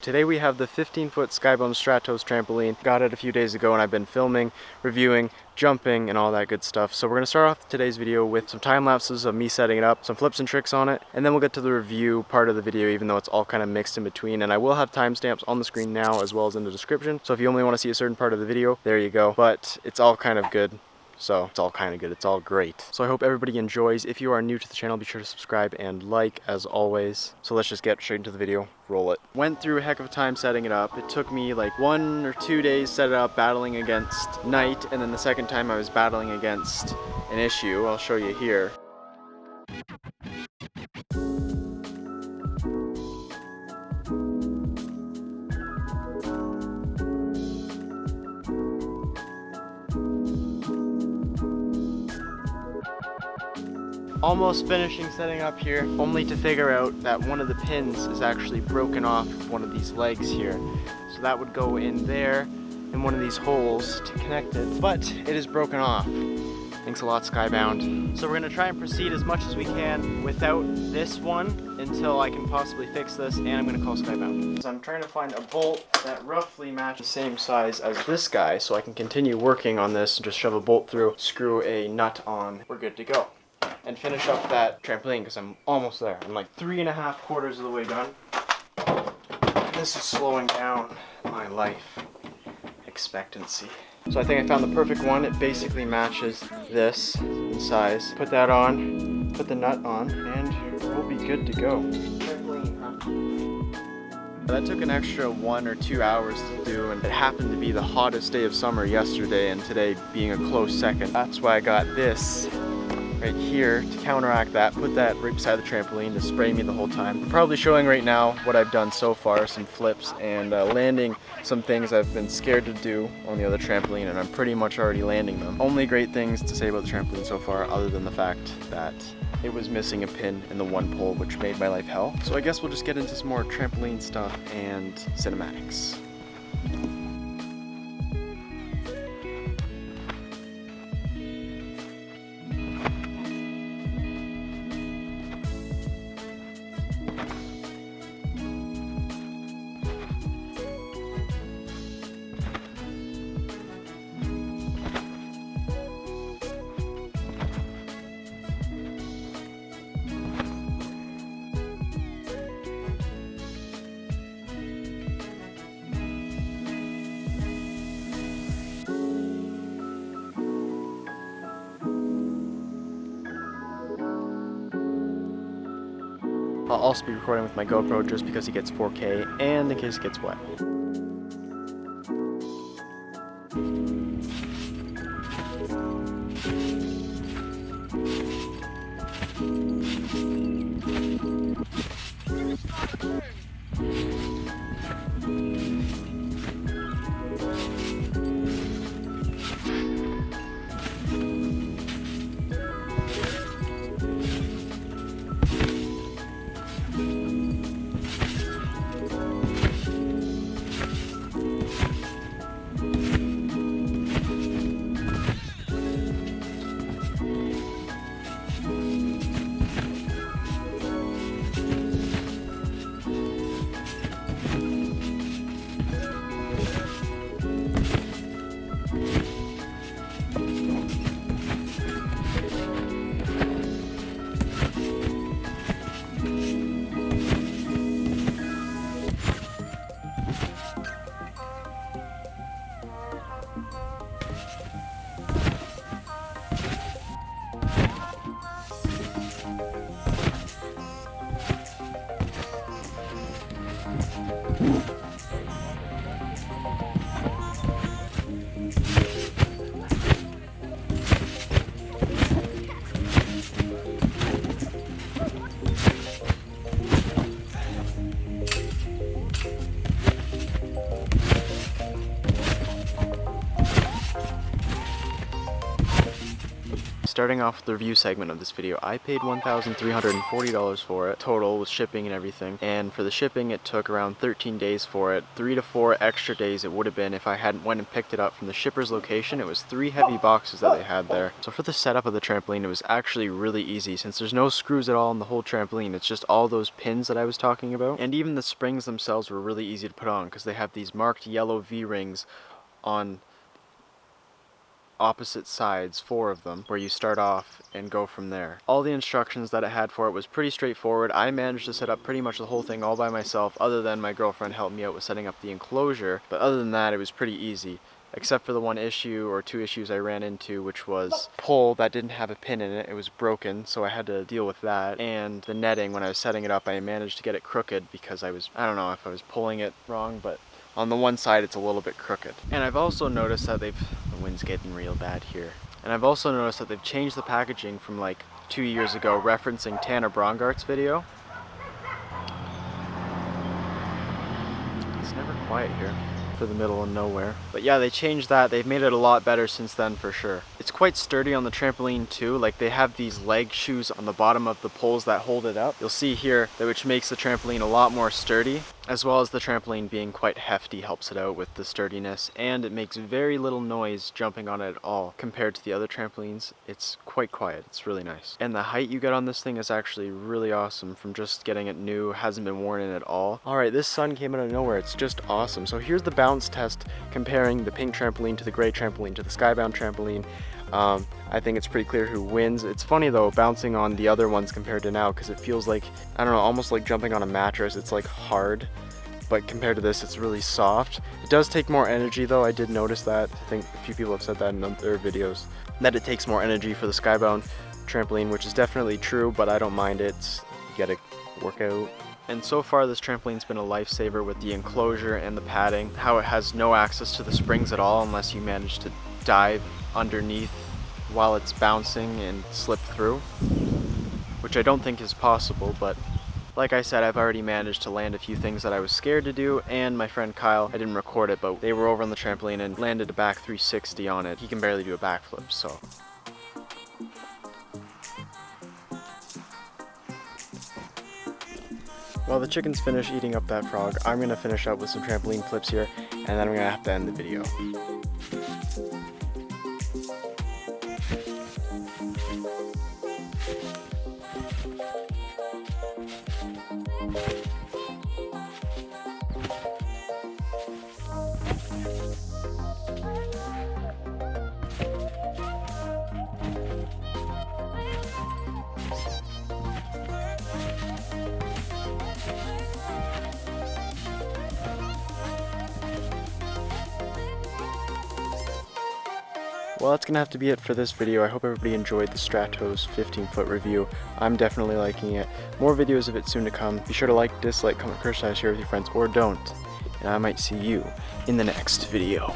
Today we have the 15-foot Skybound Stratos trampoline. Got it a few days ago and I've been filming, reviewing, jumping, and all that good stuff. So we're going to start off today's video with some time lapses of me setting it up, some flips and tricks on it, and then we'll get to the review part of the video, even though it's all kind of mixed in between. And I will have timestamps on the screen now as well as in the description. So if you only want to see a certain part of the video, there you go. But it's all kind of good. So it's all kind of good, it's all great. So I hope everybody enjoys. If you are new to the channel, be sure to subscribe and like as always. So let's just get straight into the video, roll it. Went through a heck of a time setting it up. It took me like 1 or 2 days set it up, battling against night, and then the second time I was battling against an issue. I'll show you here. Almost finishing setting up here, only to figure out that one of the pins is actually broken off one of these legs here. So that would go in there in one of these holes to connect it, but it is broken off. Thanks a lot, Skybound. So we're gonna try and proceed as much as we can without this one until I can possibly fix this, and I'm gonna call Skybound. So I'm trying to find a bolt that roughly matches the same size as this guy so I can continue working on this and just shove a bolt through, screw a nut on, we're good to go. And finish up that trampoline because I'm almost there. I'm like 3.5 quarters of the way done. This is slowing down my life expectancy. So I think I found the perfect one. It basically matches this in size. Put that on, put the nut on, and we'll be good to go. That took an extra 1 or 2 hours to do, and it happened to be the hottest day of summer yesterday, and today being a close second. That's why I got this right here to counteract that, put that right beside the trampoline to spray me the whole time. I'm probably showing right now what I've done so far, some flips and landing some things I've been scared to do on the other trampoline, and I'm pretty much already landing them. Only great things to say about the trampoline so far, other than the fact that it was missing a pin in the one pole, which made my life hell. So I guess we'll just get into some more trampoline stuff and cinematics. I'll also be recording with my GoPro just because it gets 4K and in case it gets wet. starting off with the review segment of this video, I paid $1,340 for it, total with shipping and everything. And for the shipping, it took around 13 days for it. 3 to 4 extra days it would have been if I hadn't went and picked it up from the shipper's location. It was 3 heavy boxes that they had there. So for the setup of the trampoline, it was actually really easy since there's no screws at all in the whole trampoline. It's just all those pins that I was talking about. And even the springs themselves were really easy to put on because they have these marked yellow V-rings on opposite sides, 4 of them, where you start off and go from there. All the instructions that it had for it was pretty straightforward. I managed to set up pretty much the whole thing all by myself, other than my girlfriend helped me out with setting up the enclosure, but other than that it was pretty easy, except for the one issue or 2 issues I ran into, which was pole that didn't have a pin in it. It was broken, so I had to deal with that. And the netting, when I was setting it up, I managed to get it crooked because I don't know if I was pulling it wrong, but on the one side it's a little bit crooked. And I've also noticed that the wind's getting real bad here. And I've also noticed that they've changed the packaging from like 2 years ago, referencing Tanner Brongart's video. It's never quiet here for the middle of nowhere. But yeah, they changed that. They've made it a lot better since then for sure. It's quite sturdy on the trampoline too. Like they have these leg shoes on the bottom of the poles that hold it up. You'll see here that which makes the trampoline a lot more sturdy, as well as the trampoline being quite hefty helps it out with the sturdiness, and it makes very little noise jumping on it at all. Compared to the other trampolines, it's quite quiet. It's really nice. And the height you get on this thing is actually really awesome from just getting it new, hasn't been worn in at all. Alright, this sun came out of nowhere. It's just awesome. So here's the bounce test comparing the pink trampoline to the gray trampoline to the Skybound trampoline. I think it's pretty clear who wins. It's funny though, bouncing on the other ones compared to now, because it feels like, I don't know, almost like jumping on a mattress. It's like hard, but compared to this, it's really soft. It does take more energy though. I did notice that. I think a few people have said that in their videos, that it takes more energy for the Skybound trampoline, which is definitely true, but I don't mind it. You gotta work out. And so far this trampoline's been a lifesaver with the enclosure and the padding, how it has no access to the springs at all unless you manage to dive underneath while it's bouncing and slip through, which I don't think is possible, but like I said, I've already managed to land a few things that I was scared to do, and my friend Kyle, I didn't record it, but they were over on the trampoline and landed a back 360 on it. He can barely do a backflip, so. While the chickens finish eating up that frog, I'm gonna finish up with some trampoline flips here, and then I'm gonna have to end the video. Well, that's gonna have to be it for this video. I hope everybody enjoyed the Stratos 15-foot review. I'm definitely liking it. More videos of it soon to come. Be sure to like, dislike, comment, criticize, share with your friends, or don't. And I might see you in the next video.